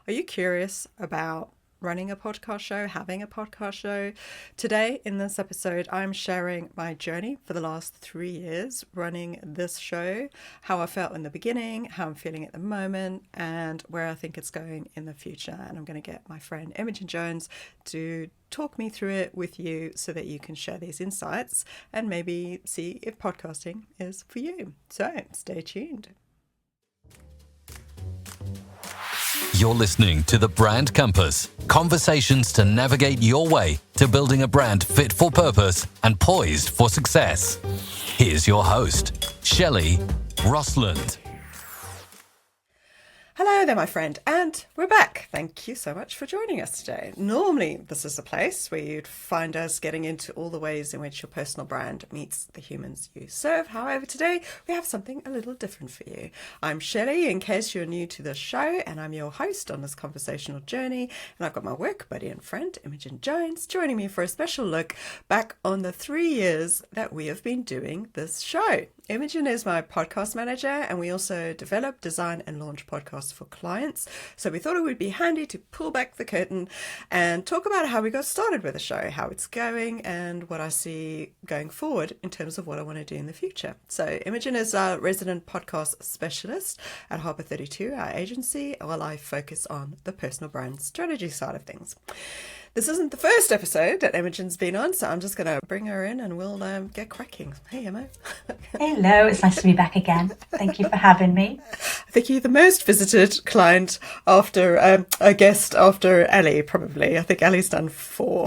Are you curious about running a podcast show, having a podcast show? Today, in this episode, I'm sharing my journey for the last 3 years running this show, how I felt in the beginning, how I'm feeling at the moment, and where I think it's going in the future. And I'm going to get my friend Imogen Jones to talk me through it with you so that you can share these insights and maybe see if podcasting is for you. So stay tuned. You're listening to The Brand Compass, conversations to navigate your way to building a brand fit for purpose and poised for success. Here's your host, 𝗘𝗣𝗜𝗦𝗢𝗓. Hello there, my friend, and we're back. Thank you so much for joining us today. Normally, this is a place where you'd find us getting into all the ways in which your personal brand meets the humans you serve. However, today we have something a little different for you. I'm Shelley, in case you're new to the show, and I'm your host on this conversational journey. And I've got my work buddy and friend, Imogen Jones, joining me for a special look back on the 3 years that we have been doing this show. Imogen is my podcast manager, and we also develop, design, and launch podcasts for clients. So we thought it would be handy to pull back the curtain and talk about how we got started with the show, how it's going, and what I see going forward in terms of what I want to do in the future. So Imogen is our resident podcast specialist at 𝗘𝗣𝗜𝗦𝗢𝗘, our agency, while I focus on the personal brand strategy side of things. This isn't the first episode that Imogen's been on, so I'm just going to bring her in and we'll get cracking. Hey, Emma. Hello, it's nice to be back again. Thank you for having me. I think you're the most visited client after a guest after Ali, probably. I think Ali's done 4.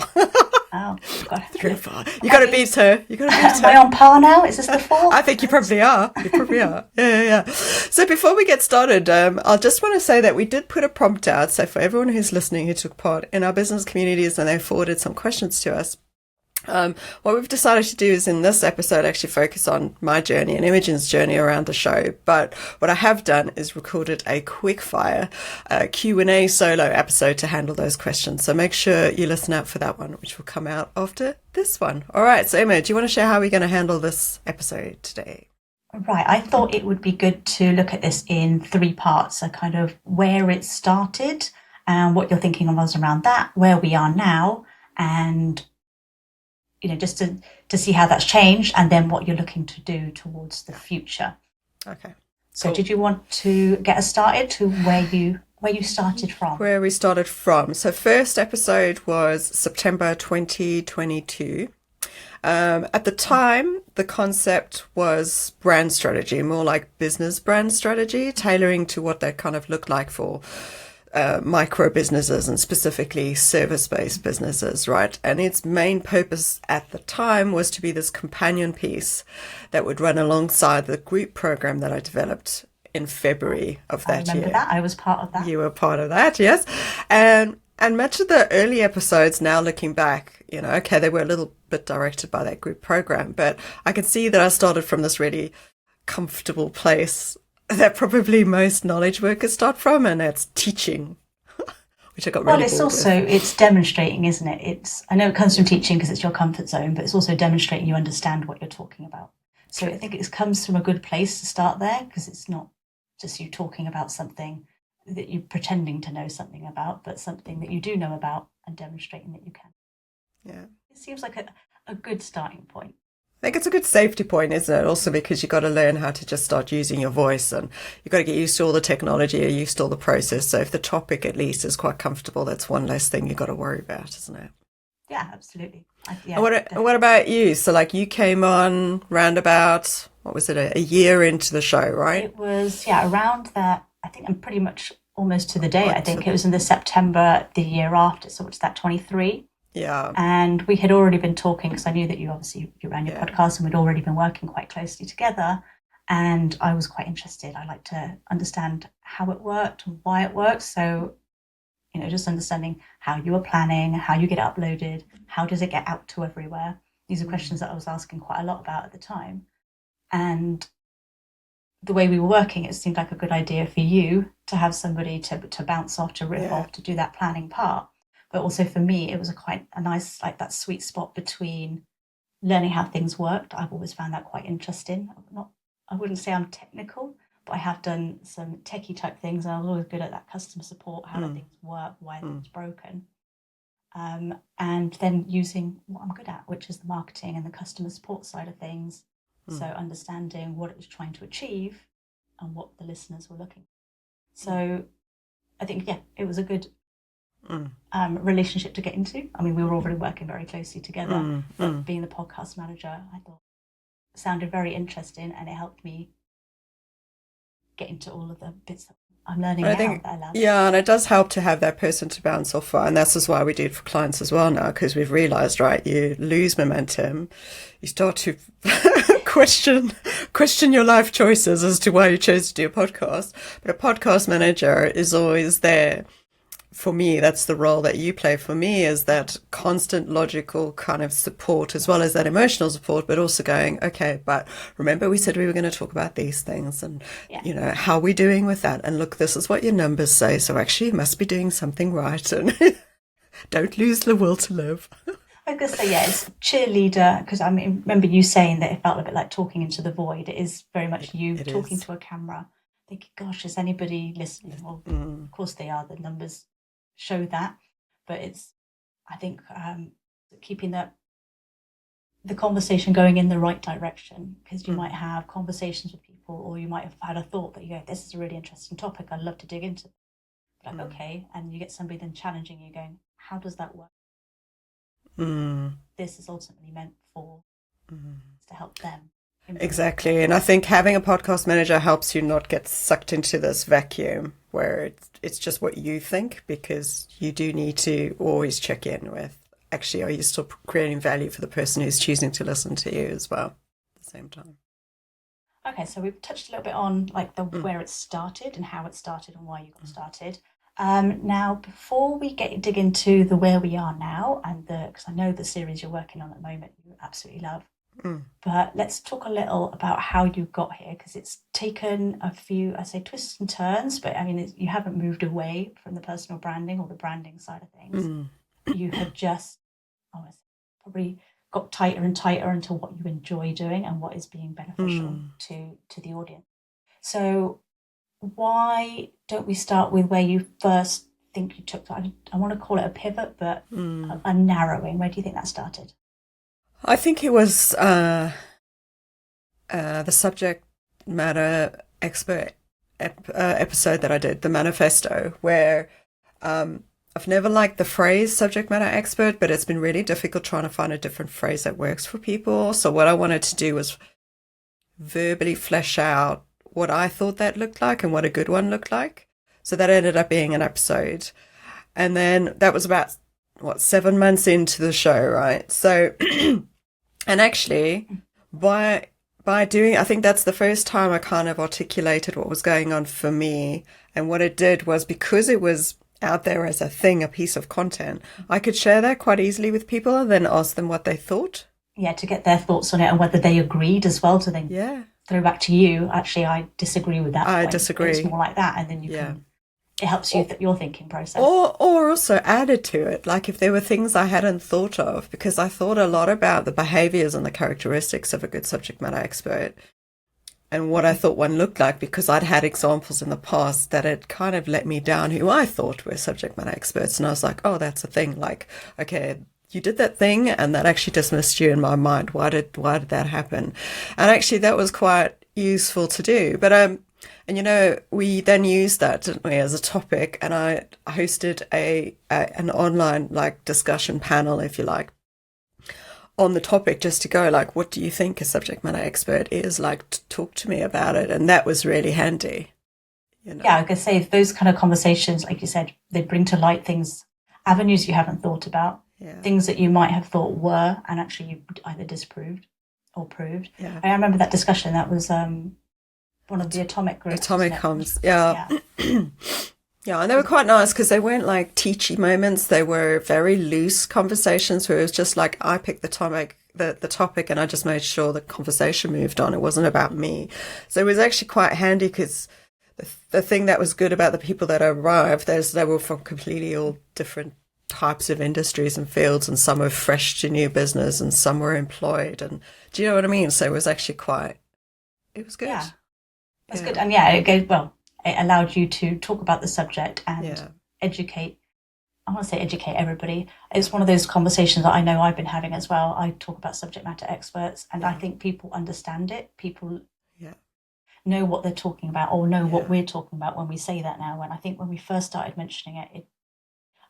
Oh, God. 3 or 4. You got to beat her. You got to beat her. Am I on par now? Is this the 4th? I think you probably are. You probably are. Yeah. So before we get started, I just want to say that we did put a prompt out. So for everyone who's listening who took part in our business communities and they forwarded some questions to us, what we've decided to do is in this episode actually focus on my journey and Imogen's journey around the show. But what I have done is recorded a quick fire Q&A solo episode to handle those questions. So make sure you listen out for that one, which will come out after this one. All right. So Emma, do you want to share how we're going to handle this episode today? Right. I thought it would be good to look at this in 3 parts. So kind of where it started and what you're thinking of us around that, where we are now, and just to see how that's changed, and then what you're looking to do towards the future. Okay. So cool. Did you want to get us started to where you started from? Where we started from. So first episode was September 2022. At the time, the concept was brand strategy, more like business brand strategy, tailoring to what that kind of looked like for micro businesses and specifically service-based businesses, right? And its main purpose at the time was to be this companion piece that would run alongside the group program that I developed in February of that year. I remember that. I was part of that. You were part of that, yes. And much of the early episodes now looking back, okay, they were a little bit directed by that group program, but I can see that I started from this really comfortable place that probably most knowledge workers start from, and that's teaching, which I got really bored with. It's demonstrating, isn't it? I know it comes from teaching because it's your comfort zone, but it's also demonstrating you understand what you're talking about. So I think it comes from a good place to start there, because it's not just you talking about something that you're pretending to know something about, but something that you do know about and demonstrating that you can. Yeah. It seems like a good starting point. I think it's a good safety point, isn't it? Also because you've got to learn how to just start using your voice, and you've got to get used to all the technology, used to all the process. So if the topic at least is quite comfortable, that's one less thing you've got to worry about, isn't it? Yeah, absolutely. And what about you? So you came on round about, what was it, a year into the show, right? It was, around that. I think I'm pretty much almost to the day. I think it was in the September the year after. So it's that 23. Yeah. And we had already been talking, because I knew that you ran your podcast, and we'd already been working quite closely together. And I was quite interested. I like to understand how it worked and why it works. So, just understanding how you were planning, how you get it uploaded, how does it get out to everywhere? These are questions that I was asking quite a lot about at the time. And the way we were working, it seemed like a good idea for you to have somebody to bounce off, to riff off, to do that planning part. But also for me, it was quite a nice, that sweet spot between learning how things worked. I've always found that quite interesting. I wouldn't say I'm technical, but I have done some techie type things, and I was always good at that customer support, how do things work, why are things broken, and then using what I'm good at, which is the marketing and the customer support side of things. So understanding what it was trying to achieve and what the listeners were looking for. So I think, it was a good relationship to get into. I mean, we were already working very closely together, but being the podcast manager, I thought sounded very interesting, and it helped me get into all of the bits that I'm learning now. That I love. Yeah, and it does help to have that person to bounce off of, and that's just why we do it for clients as well now, because we've realised, right, you lose momentum, you start to question your life choices as to why you chose to do a podcast. But a podcast manager is always there. For me, that's the role that you play. For me, is that constant logical kind of support, as well as that emotional support, but also going, okay, but remember we said we were going to talk about these things, and how are we doing with that? And look, this is what your numbers say, so actually you must be doing something right, and don't lose the will to live. I was going to say, it's cheerleader, because I mean, remember you saying that it felt a bit like talking into the void. It is very much you talking to a camera, thinking, gosh, is anybody listening? Well, of course they are, the numbers show that, but it's, I think, keeping the conversation going in the right direction, because you might have conversations with people, or you might have had a thought that you go, this is a really interesting topic, I'd love to dig into it. Like, okay, and you get somebody then challenging you, going, how does that work? This is ultimately meant for to help them. Exactly. And I think having a podcast manager helps you not get sucked into this vacuum where it's just what you think, because you do need to always check in with, actually, are you still creating value for the person who's choosing to listen to you as well at the same time? Okay, so we've touched a little bit on like the where it started and how it started and why you got started. Now, before we dig into the where we are now, and because I know the series you're working on at the moment you absolutely love, but let's talk a little about how you got here, because it's taken a few, I say, twists and turns, but I mean, you haven't moved away from the personal branding or the branding side of things. You have just probably got tighter and tighter into what you enjoy doing and what is being beneficial to the audience. So why don't we start with where you first think you took that? I want to call it a pivot, but a narrowing. Where do you think that started? I think it was the subject matter expert episode that I did, the manifesto, where I've never liked the phrase subject matter expert, but it's been really difficult trying to find a different phrase that works for people. So what I wanted to do was verbally flesh out what I thought that looked like and what a good one looked like. So that ended up being an episode. And then that was about, 7 months into the show, right? So, and actually, by doing, I think that's the first time I kind of articulated what was going on for me. And what it did was, because it was out there as a thing, a piece of content, I could share that quite easily with people and then ask them what they thought. Yeah, to get their thoughts on it and whether they agreed as well, to then throw back to you, actually, I disagree with that. I disagree. It's more like that, and then you can, it helps you your thinking process. Or also added to it, like if there were things I hadn't thought of, because I thought a lot about the behaviors and the characteristics of a good subject matter expert and what I thought one looked like, because I'd had examples in the past that had kind of let me down who I thought were subject matter experts. And I was like, oh, that's a thing. Like, okay, you did that thing and that actually dismissed you in my mind. Why did that happen? And actually that was quite useful to do. But, and we then used that, didn't we, as a topic, and I hosted an online like discussion panel, if you like, on the topic, just to go like, what do you think a subject matter expert is? Like, talk to me about it. And that was really handy. Yeah, I could say those kind of conversations, like you said, they bring to light things, avenues you haven't thought about, things that you might have thought were, and actually you either disproved or proved. Yeah. I remember that discussion. That was one of the atomic groups. Atomic comms, yeah. Yeah, and they were quite nice because they weren't like teachy moments. They were very loose conversations where it was just like I picked the topic and I just made sure the conversation moved on. It wasn't about me. So it was actually quite handy because the thing that was good about the people that arrived is they were from completely all different types of industries and fields, and some were fresh to new business and some were employed. And do you know what I mean? So it was actually it was good. That's good. And yeah, it allowed you to talk about the subject and educate. I want to say educate everybody. It's one of those conversations that I know I've been having as well. I talk about subject matter experts, and I think people understand it. People know what they're talking about, or know what we're talking about when we say that now. And I think when we first started mentioning it,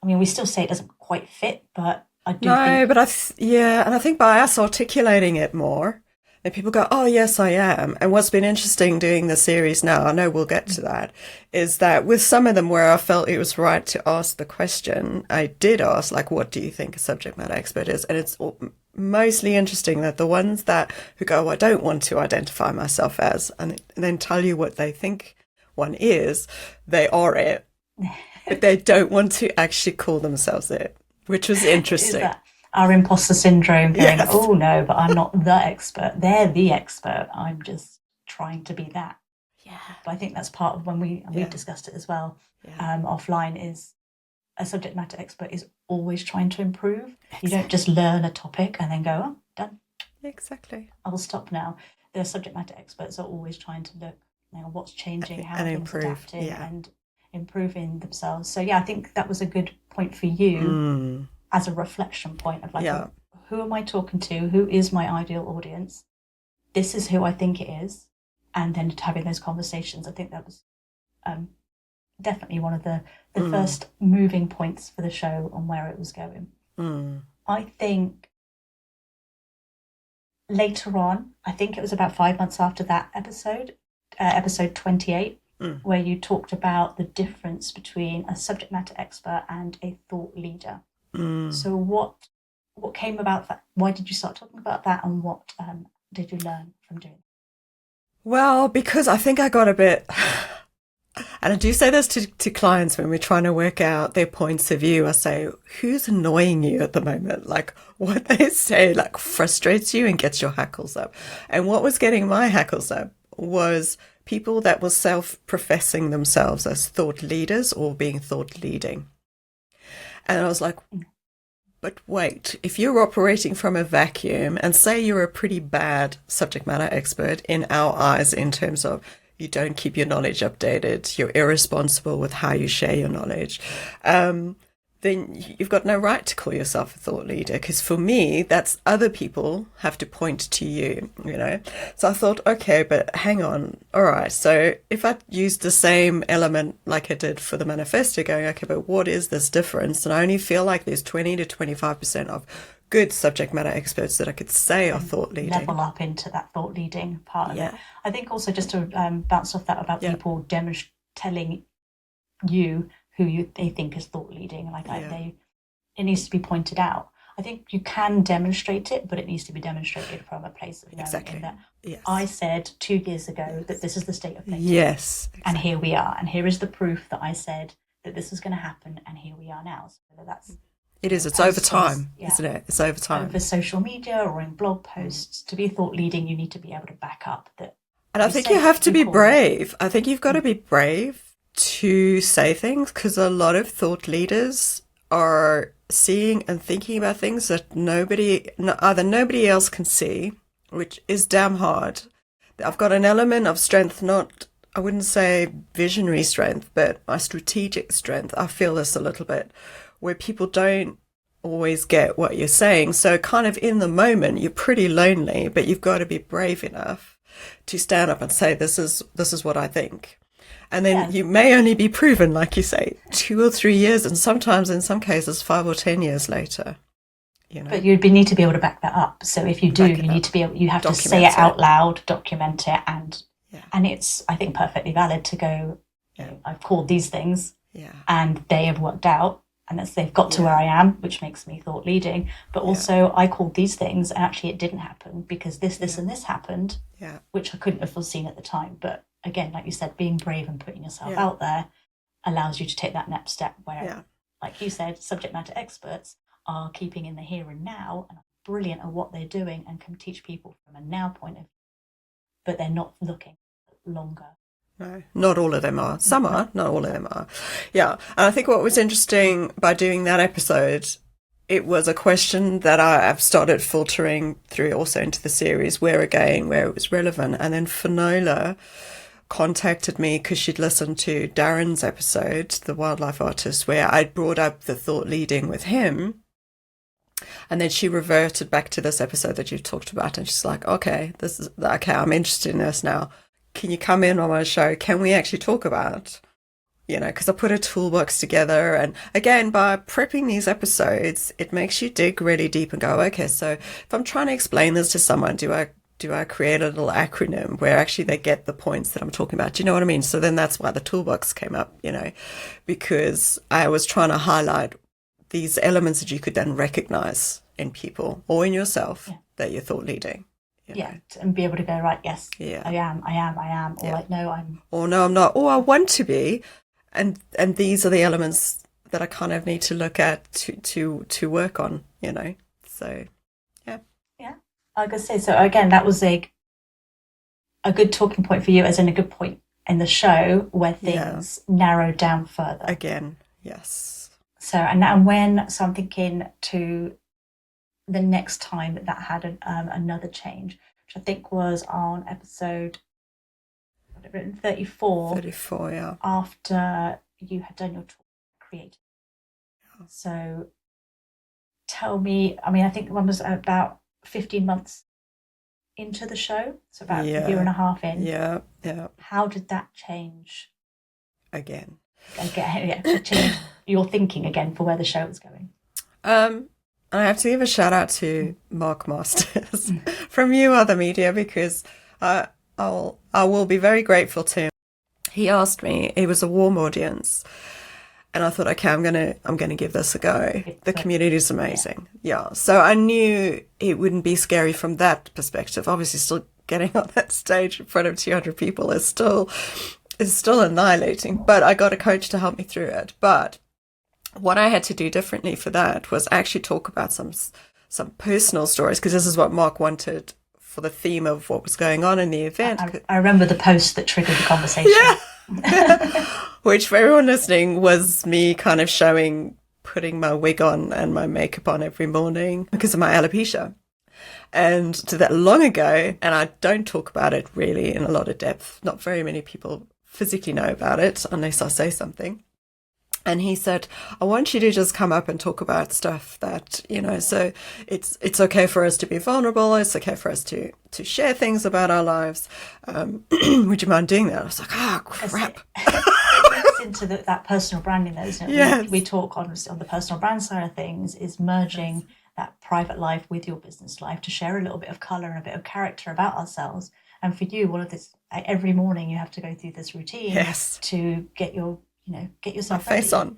I mean, we still say it doesn't quite fit, but I do think... but and I think by us articulating it more, and people go, oh, yes, I am. And what's been interesting doing the series now, I know we'll get to that, is that with some of them where I felt it was right to ask the question, I did ask, like, what do you think a subject matter expert is? And it's mostly interesting that the ones who go, oh, I don't want to identify myself as, and then tell you what they think one is, they are it. But they don't want to actually call themselves it, which was interesting. Our imposter syndrome going, oh no, but I'm not the expert. They're the expert. I'm just trying to be that. Yeah. But I think that's part of when we've discussed it as well offline, is a subject matter expert is always trying to improve. Exactly. You don't just learn a topic and then go, oh, done. Exactly. I'll stop now. The subject matter experts are always trying to look, what's changing, how and things improve. Adapting and improving themselves. So I think that was a good point for you. As a reflection point of who am I talking to? Who is my ideal audience? This is who I think it is. And then having those conversations, I think that was definitely one of the first moving points for the show on where it was going. I think later on, I think it was about 5 months after that episode 28, where you talked about the difference between a subject matter expert and a thought leader. So what came about that? Why did you start talking about that, and what did you learn from doing it? Well, because I think I got a bit, and I do say this to clients when we're trying to work out their points of view. I say, who's annoying you at the moment? Like, what they say like frustrates you and gets your hackles up. And what was getting my hackles up was people that were self-professing themselves as thought leaders or being thought leading. And I was like, but wait, if you're operating from a vacuum and say you're a pretty bad subject matter expert in our eyes in terms of you don't keep your knowledge updated, you're irresponsible with how you share your knowledge, then you've got no right to call yourself a thought leader, because for me, that's other people have to point to you, So I thought, okay, but hang on. All right. So if I used the same element like I did for the manifesto, going, okay, but what is this difference? And I only feel like there's 20 to 25% of good subject matter experts that I could say are thought leading. Level up into that thought leading part of it. I think also just to bounce off that about people telling you who they think is thought leading, it needs to be pointed out. I think you can demonstrate it, but it needs to be demonstrated from a place of knowing that I said 2 years ago that this is the state of things. Yes. Exactly. And here we are. And here is the proof that I said that this was going to happen, and here we are now. So whether that's it's over time, isn't it? It's over time. Over social media or in blog posts. To be thought leading, you need to be able to back up that. And I think you have to be brave. I think you've got to be brave to say things, because a lot of thought leaders are seeing and thinking about things that either nobody else can see, which is damn hard. I've got an element of strength, I wouldn't say visionary strength, but my strategic strength. I feel this a little bit, where people don't always get what you're saying. So kind of in the moment, you're pretty lonely, but you've got to be brave enough to stand up and say, this is what I think. And then you may only be proven, like you say, 2 or 3 years, and sometimes in some cases 5 or 10 years later. But you need to be able to back that up. So if you do, you need to be able, you have to say it out loud, document it, and it's, I think, perfectly valid to go, I've called these things and they have worked out, and they've got to where I am, which makes me thought leading. But also I called these things and actually it didn't happen because this and this happened, which I couldn't have foreseen at the time. But again, like you said, being brave and putting yourself out there allows you to take that next step where, like you said, subject matter experts are keeping in the here and now and are brilliant at what they're doing and can teach people from a now point of view, but they're not looking longer. No, not all of them are. Some are, not all of them are. Yeah. And I think what was interesting by doing that episode, it was a question that I've started filtering through also into the series where it was relevant. And then Finola contacted me because she'd listened to Darren's episode, the wildlife artist, where I'd brought up the thought leading with him. And then she reverted back to this episode that you talked about, and she's like, okay, I'm interested in this now. Can you come in on my show? Can we actually talk about, because I put a toolbox together, and again, by prepping these episodes, it makes you dig really deep and go, okay, so if I'm trying to explain this to someone, do I create a little acronym where actually they get the points that I'm talking about? Do you know what I mean? So then that's why the toolbox came up, because I was trying to highlight these elements that you could then recognize in people or in yourself that you're thought leading. And be able to go, right, yes, yeah, I am, or like, no, I'm... Or no, I'm not, or I want to be. And these are the elements that I kind of need to look at to work on, So, yeah. Yeah, I was going to say, so again, that was a good talking point for you, as in a good point in the show where things narrowed down further. Again, yes. So, and I'm thinking to the next time that had another change, which I think was on episode 34. 34, yeah. After you had done your talk creative. So tell me, I think one was about 15 months into the show, so about a year and a half in. Yeah. How did that change? Again, change your thinking again for where the show was going? I have to give a shout out to Mark Masters from You Other Media, because I will be very grateful to him. He asked me, it was a warm audience, and I thought, okay, I'm gonna give this a go. The community is amazing. Yeah. So I knew it wouldn't be scary from that perspective. Obviously, still getting on that stage in front of 200 people is still annihilating, but I got a coach to help me through it. But what I had to do differently for that was actually talk about some personal stories, because this is what Mark wanted for the theme of what was going on in the event. I remember the post that triggered the conversation. Yeah. Which, for everyone listening, was me kind of putting my wig on and my makeup on every morning because of my alopecia. And to that long ago, and I don't talk about it really in a lot of depth. Not very many people physically know about it unless I say something. And he said, I want you to just come up and talk about stuff that, so it's okay for us to be vulnerable. It's okay for us to share things about our lives. Would you mind doing that? I was like, crap. It's into that personal branding, though, isn't it? Yes. We talk on the personal brand side of things, is merging that private life with your business life to share a little bit of colour and a bit of character about ourselves. And for you, all of this, every morning you have to go through this routine to get yourself my ready. face on.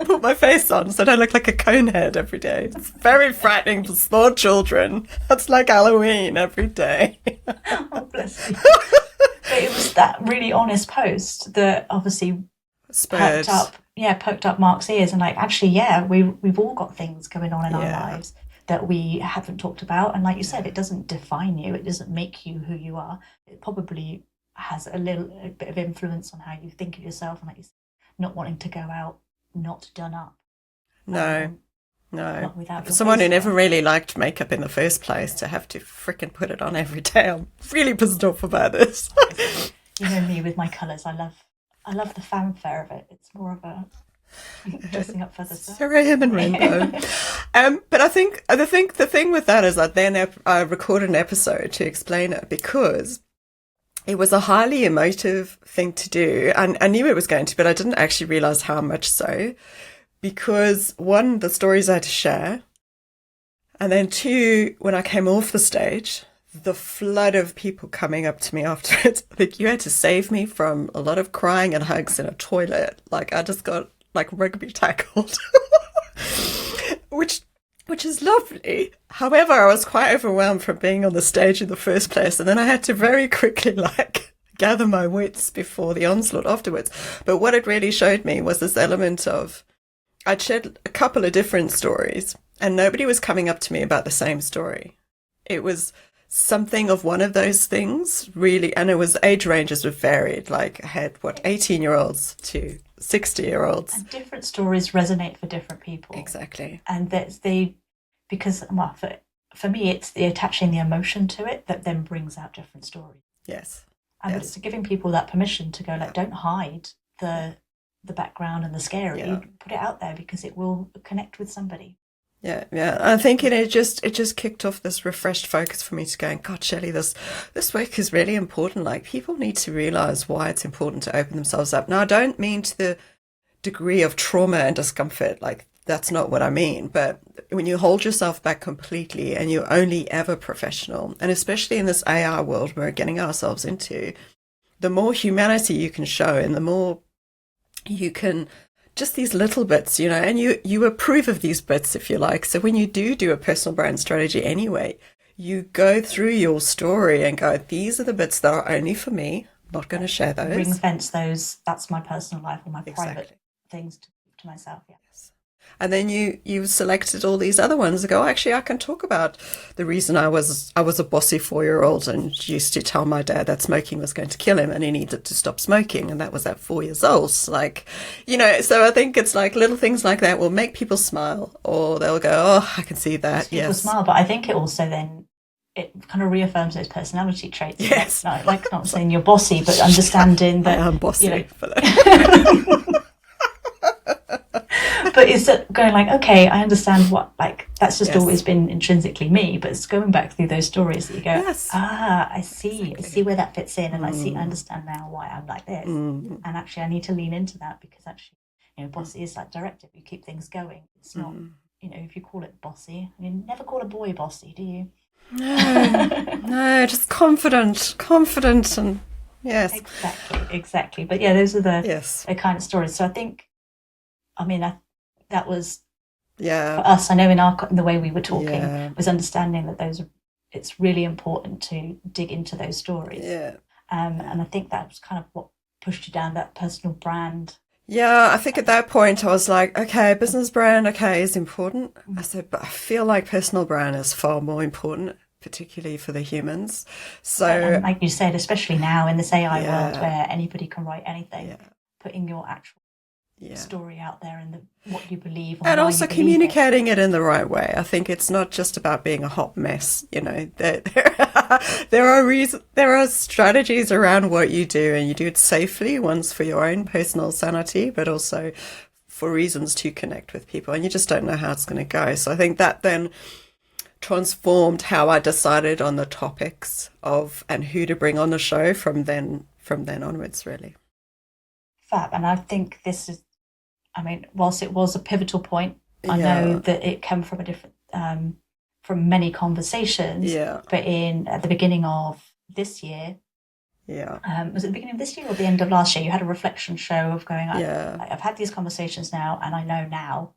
Put my face on so I don't look like a conehead every day. It's very frightening for small children. That's like Halloween every day. Oh, bless you. But it was that really honest post that obviously poked up Mark's ears, and we've all got things going on in our lives that we haven't talked about. And like you said, it doesn't define you. It doesn't make you who you are. It probably has a bit of influence on how you think of yourself, and like you said, not wanting to go out not done up. No. Without someone who never really liked makeup in the first place to have to frickin' put it on every day, I'm really pissed off about this. You know me with my colours. I love the fanfare of it. It's more of a dressing up for the Cerulean and rainbow. But I think the thing with that is that then I recorded an episode to explain it, because it was a highly emotive thing to do. And I knew it was going to, but I didn't actually realize how much so. Because one, the stories I had to share. And then two, when I came off the stage, the flood of people coming up to me afterwards. Like, you had to save me from a lot of crying and hugs in a toilet. Like, I just got like rugby tackled. Which is lovely. However, I was quite overwhelmed from being on the stage in the first place. And then I had to very quickly gather my wits before the onslaught afterwards. But what it really showed me was this element of, I'd shared a couple of different stories and nobody was coming up to me about the same story. It was something of one of those things, really. And it was age ranges were varied. Like, I had 18-year-olds to 60-year-olds. And different stories resonate for different people. Exactly. And that's because for me, it's the attaching the emotion to it that then brings out different stories. Yes. And Yes. it's giving people that permission to go, like, don't hide the background and the scary. Put it out there because it will connect with somebody. Yeah, yeah. I think it just kicked off this refreshed focus for me to going, God, Shelley, this work is really important. Like, people need to realize why it's important to open themselves up. Now, I don't mean to the degree of trauma and discomfort. Like, that's not what I mean. But when you hold yourself back completely and you're only ever professional, and especially in this AI world we're getting ourselves into, the more humanity you can show and the more you can, just these little bits, you know, and you approve of these bits, if you like. So when you do a personal brand strategy anyway, you go through your story and go, these are the bits that are only for me. I'm not going to share those. Ring fence those. That's my personal life or my private things to myself. Yeah. Yes. And then you selected all these other ones and go, actually, I can talk about the reason I was a bossy 4-year-old and used to tell my dad that smoking was going to kill him and he needed to stop smoking. And that was at 4 years old. Like, you know, so I think it's like little things like that will make people smile, or they'll go, oh, I can see that. People Yes. smile, but I think it also then, it kind of reaffirms those personality traits. Yes. Like not saying you're bossy, but understanding that I am bossy, you know, for that. but it's going like, okay, I understand what, like, that's just Yes. always been intrinsically me, but it's going back through those stories that you go, Yes. I see, Exactly. I see where that fits in, and I understand now why I'm like this, Mm. and actually I need to lean into that, because actually, you know, bossy is like directive, you keep things going. It's not, you know, if you call it bossy, I mean, never call a boy bossy, do you? No, just confident, and yes. Exactly. But yeah, those are Yes. the kind of stories. So I think, I mean, that was Yeah. for us. I know in the way we were talking Yeah. was understanding that it's really important to dig into those stories. Yeah. And I think that was kind of what pushed you down that personal brand. Yeah, I think at that point I was like, okay, business brand, okay, is important. I said, but I feel like personal brand is far more important, particularly for the humans. So, And like you said, especially now in this AI Yeah. world where anybody can write anything, Yeah. putting your actual yeah. story out there and what you believe, And why also you believe communicating it in the right way. I think it's not just about being a hot mess. You know, there are strategies around what you do, and you do it safely. Once for your own personal sanity, but also for reasons to connect with people. And you just don't know how it's going to go. So I think that then transformed how I decided on the topics of and who to bring on the show from then onwards, really. Fab. And I think this is, I mean, whilst it was a pivotal point, I Yeah. know that it came from a different, from many conversations. Yeah. But at the beginning of this year, Yeah. was it the beginning of this year or the end of last year? You had a reflection show of going, Yeah. I've had these conversations now, and I know now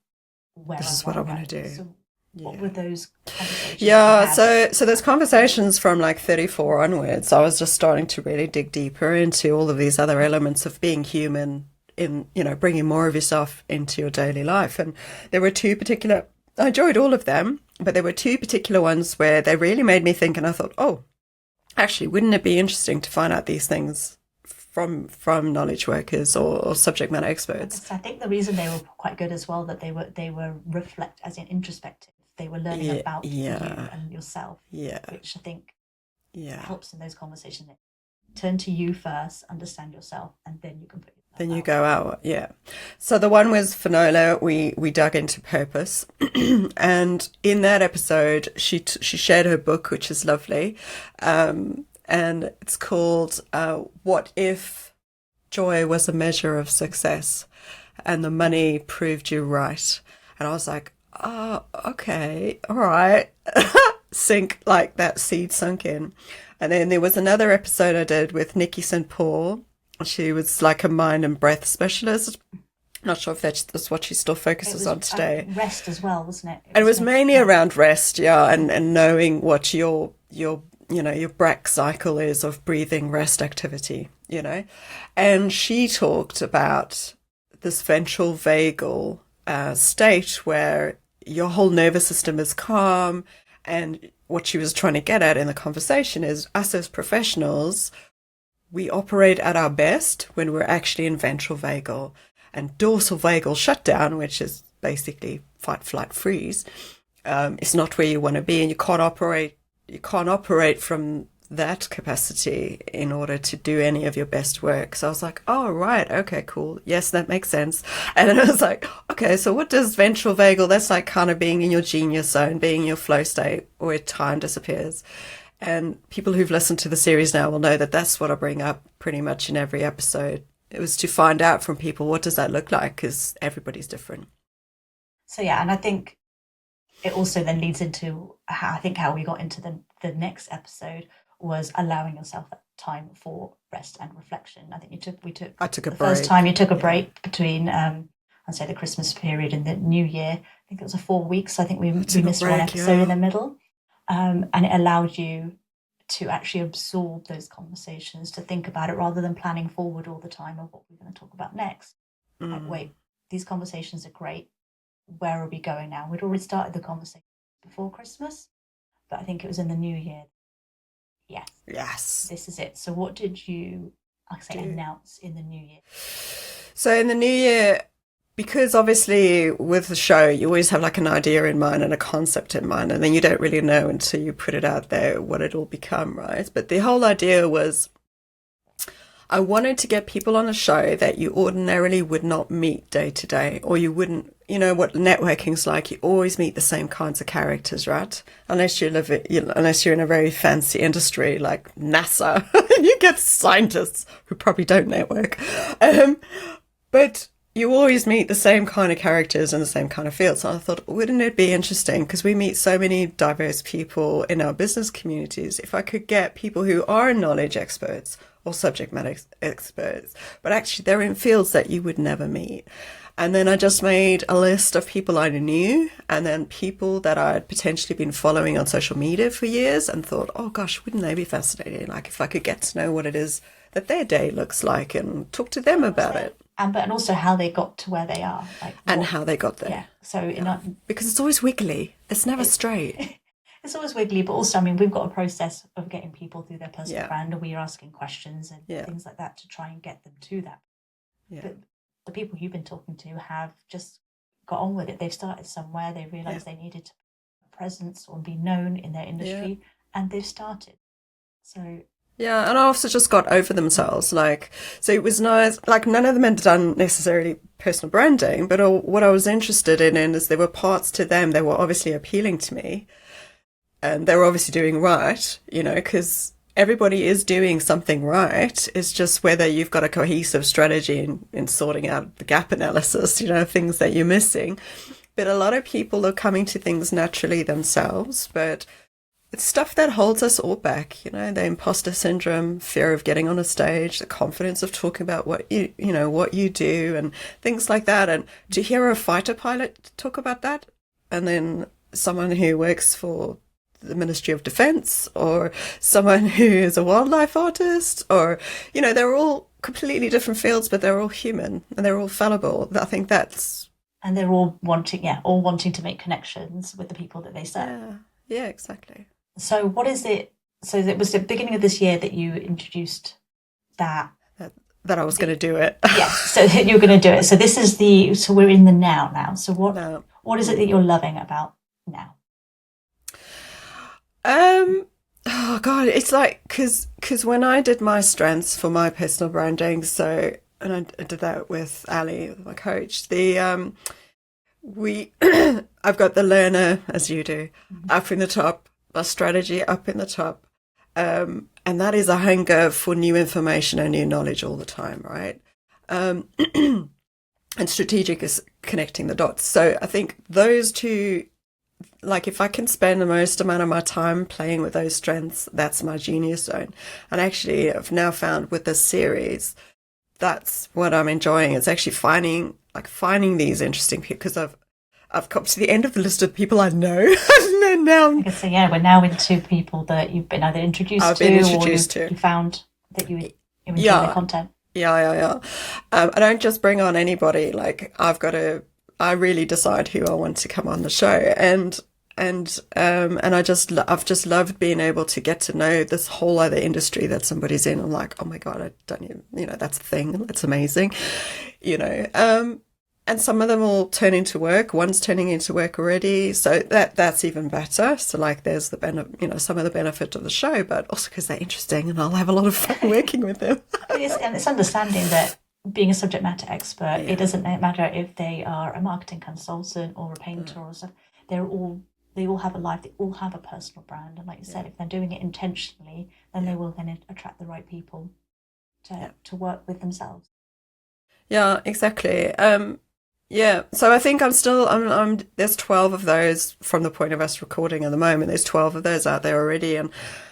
where This is I what I wanna want to go. do. So what Yeah. were those conversations? Yeah, you had? so those conversations from like 34 onwards, I was just starting to really dig deeper into all of these other elements of being human, in, you know, bringing more of yourself into your daily life. And there were I enjoyed all of them, but there were two particular ones where they really made me think, and I thought, oh, actually, wouldn't it be interesting to find out these things from knowledge workers or subject matter experts? So I think the reason they were quite good as well, that they were as in introspective. They were learning about you and yourself, which I think helps in those conversations. Turn to you first, understand yourself, and then you can put yourself Then you out. go out, yeah. So the one was Finola. We dug into purpose, and in that episode, she shared her book, which is lovely, and it's called "What If Joy Was a Measure of Success, and the Money Proved You Right." And I was like, oh, okay, all right. Like that seed sunk in. And then there was another episode I did with Nikki St. Paul. She was like a mind and breath specialist. Not sure if that's what she still focuses on today. Rest as well, wasn't it? It was mainly around rest, and knowing what your Brack cycle is of breathing, rest, activity, And she talked about this ventral vagal state where your whole nervous system is calm. And what she was trying to get at in the conversation is us as professionals, we operate at our best when we're actually in ventral vagal. And dorsal vagal shutdown, which is basically fight, flight, freeze, is not where you want to be, and you can't operate from that capacity in order to do any of your best work. So I was like, oh, right. Okay, cool. Yes, that makes sense. And then I was like, okay, so what does ventral vagal, that's like kind of being in your genius zone, being in your flow state where time disappears. And people who've listened to the series now will know that that's what I bring up pretty much in every episode. It was to find out from people, what does that look like? Because everybody's different. So, yeah, and I think it also then leads into how we got into the next episode was allowing yourself that time for rest and reflection. I think I took a break. First time you took a break between, I'd say the Christmas period and the New Year. I think it was 4 weeks. I think we missed one episode in the middle. And it allowed you to actually absorb those conversations, to think about it rather than planning forward all the time of what we're going to talk about next. Like, wait, these conversations are great. Where are we going now? We'd already started the conversation before Christmas, but I think it was in the New Year. Yes. This is it. So what did you, announce in the New Year? So in the New Year, because obviously with the show, you always have like an idea in mind and a concept in mind, and then you don't really know until you put it out there what it'll become, right? But the whole idea was I wanted to get people on a show that you ordinarily would not meet day to day, or you wouldn't, you know what networking's like. You always meet the same kinds of characters, right? Unless you're in a very fancy industry like NASA, you get scientists who probably don't network. But you always meet the same kind of characters in the same kind of fields. So I thought, wouldn't it be interesting? Because we meet so many diverse people in our business communities. If I could get people who are knowledge experts or subject matter experts, but actually they're in fields that you would never meet. And then I just made a list of people I knew, and then people that I'd potentially been following on social media for years, and thought, oh gosh, wouldn't they be fascinating? Like if I could get to know what it is that their day looks like and talk to them about it. And also how they got to where they are. And how they got there. Yeah. So because it's always wiggly. It's never straight. It's always wiggly, but also, we've got a process of getting people through their personal brand, and we are asking questions and things like that to try and get them to that. Yeah. But the people you've been talking to have just got on with it. They've started somewhere. They realised they needed to have a presence or be known in their industry, and they've started. So... Yeah, and I also just got over themselves. So it was nice. Like, none of them had done necessarily personal branding, but what I was interested in is there were parts to them that were obviously appealing to me, and they were obviously doing right, because everybody is doing something right. It's just whether you've got a cohesive strategy in sorting out the gap analysis, things that you're missing. But a lot of people are coming to things naturally themselves, but it's stuff that holds us all back, the imposter syndrome, fear of getting on a stage, the confidence of talking about what you do and things like that. And to hear a fighter pilot talk about that, and then someone who works for the Ministry of Defence, or someone who is a wildlife artist, or, they're all completely different fields, but they're all human and they're all fallible. I think that's... And they're all wanting to make connections with the people that they serve. Yeah, exactly. So what is it? So it was the beginning of this year that you introduced that I was going to do it. Yes, so you were going to do it. So so we're in the now. So what is it that you're loving about now? Oh God, it's like, cause when I did my strengths for my personal branding, and I did that with Ali, my coach, I've got the learner, as you do, up in the top, my strategy up in the top. And that is a hunger for new information and new knowledge all the time, right? And strategic is connecting the dots. So I think those two, like if I can spend the most amount of my time playing with those strengths, that's my genius zone. And actually I've now found with this series, that's what I'm enjoying. It's actually finding these interesting people, because I've come to the end of the list of people I know. And now we're now into people that you've been either introduced to, or you found that you enjoy their content. Yeah. I don't just bring on anybody. Like I really decide who I want to come on the show, and I've just loved being able to get to know this whole other industry that somebody's in. I'm like, oh my God, I don't even, that's a thing. That's amazing, And some of them will turn into work. One's turning into work already. So that's even better. So like there's the some of the benefit of the show, but also because they're interesting and I'll have a lot of fun working with them. And it's understanding that being a subject matter expert, it doesn't matter if they are a marketing consultant or a painter or stuff. They all have a life. They all have a personal brand. And like you said, if they're doing it intentionally, then they will then attract the right people to work with themselves. Yeah, exactly. So I think I'm there's 12 of those from the point of us recording at the moment. There's 12 of those out there already. And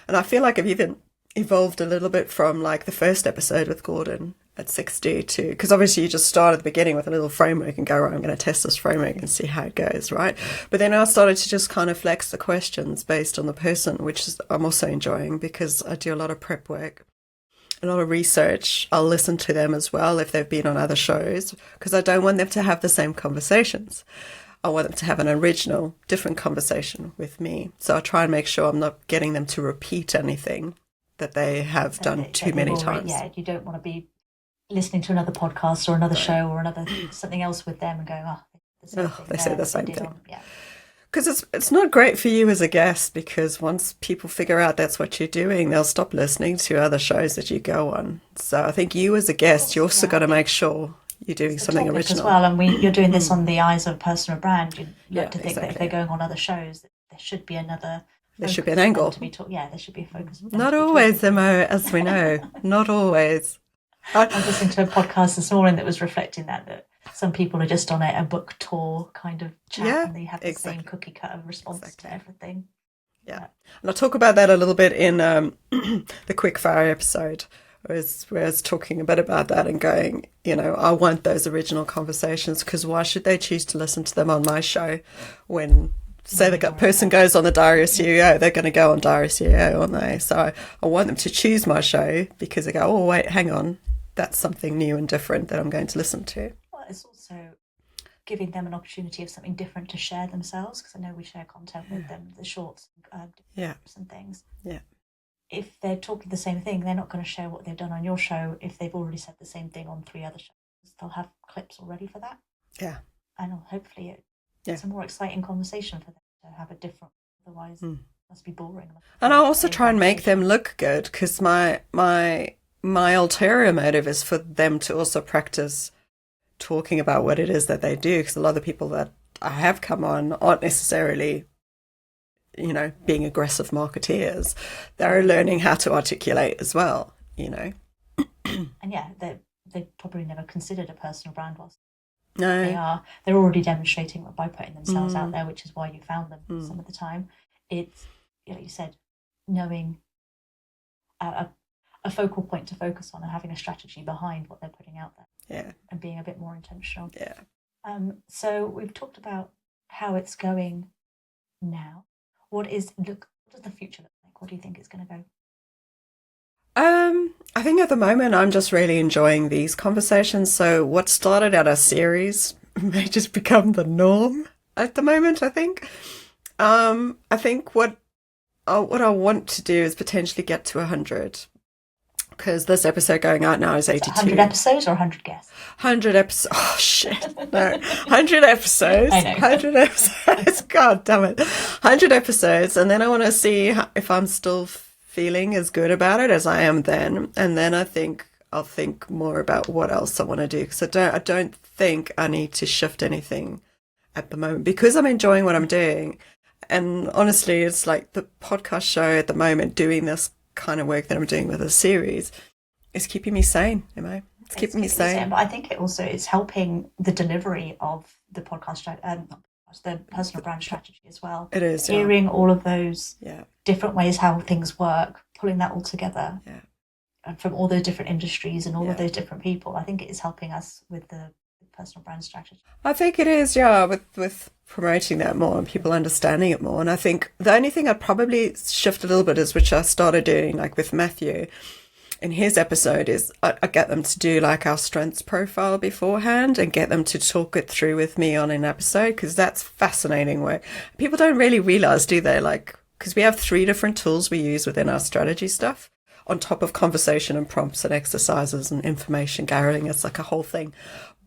I feel like I've even evolved a little bit from like the first episode with Gordon at 60 to, because obviously you just start at the beginning with a little framework and go, right, I'm going to test this framework and see how it goes, right? But then I started to just kind of flex the questions based on the person, which I'm also enjoying because I do a lot of prep work. A lot of research. I'll listen to them as well if they've been on other shows because I don't want them to have the same conversations. I want them to have an original, different conversation with me. So I try and make sure I'm not getting them to repeat anything that they have done too many times. Yeah, you don't want to be listening to another podcast or another show or something else with them and going, they say the same thing. Yeah. Because it's not great for you as a guest because once people figure out that's what you're doing, they'll stop listening to other shows that you go on. So I think you as a guest, you also got to make sure you're doing something original. As well, and you're doing this on the eyes of a personal brand. You like to think that if they're going on other shows, there should be another... There should be an angle. There should be a focus. Not always, Imo, as we know. Not always. I was listening to a podcast this morning that was reflecting that some people are just on a book tour kind of chat and they have the same cookie cutter response to everything. Yeah. And I'll talk about that a little bit in the quickfire episode where I was talking a bit about that and going, I want those original conversations because why should they choose to listen to them on my show when, say, the person goes on the Diary of a CEO, they're going to go on Diary of a CEO, aren't they? So I want them to choose my show because they go, oh, wait, hang on. That's something new and different that I'm going to listen to. Well, it's also giving them an opportunity of something different to share themselves because I know we share content with them, the shorts and things. Yeah. If they're talking the same thing, they're not going to share what they've done on your show if they've already said the same thing on 3 other shows. They'll have clips already for that. Yeah. And hopefully it's a more exciting conversation for them to have a different, otherwise it must be boring. And I also try and make them look good because my ulterior motive is for them to also practice talking about what it is that they do because a lot of the people that I have come on aren't necessarily, being aggressive marketeers. They're learning how to articulate as well, And they probably never considered a personal brand was. No. They're already demonstrating by putting themselves out there, which is why you found them some of the time. It's, like you said, knowing a focal point to focus on and having a strategy behind what they're putting out there. Yeah. And being a bit more intentional. Yeah. So we've talked about how it's going now. What does the future look like? What do you think it's going to go? I think at the moment I'm just really enjoying these conversations. So what started out a series may just become the norm at the moment, I think. I think what I want to do is potentially get to 100. Because this episode going out now is 82. 100 episodes or 100 guests? 100 episodes. Oh, shit. No. 100 episodes. I know. 100 episodes. God damn it. 100 episodes. And then I want to see if I'm still feeling as good about it as I am then. And then I'll think more about what else I want to do. Because I don't think I need to shift anything at the moment. Because I'm enjoying what I'm doing. And honestly, it's like the podcast show at the moment, doing this kind of work that I'm doing with a series is keeping me sane, It's keeping me sane. But I think it also is helping the delivery of the podcast, the personal brand strategy as well. It is. Hearing all of those different ways how things work, pulling that all together from all those different industries and all of those different people. I think it is helping us with the personal brand strategy. I think it is, with promoting that more and people understanding it more. And I think the only thing I'd probably shift a little bit is, which I started doing like with Matthew in his episode, is I get them to do like our strengths profile beforehand and get them to talk it through with me on an episode, because that's fascinating work. People don't really realize, do they? Like, because we have 3 different tools we use within our strategy stuff on top of conversation and prompts and exercises and information gathering. It's like a whole thing.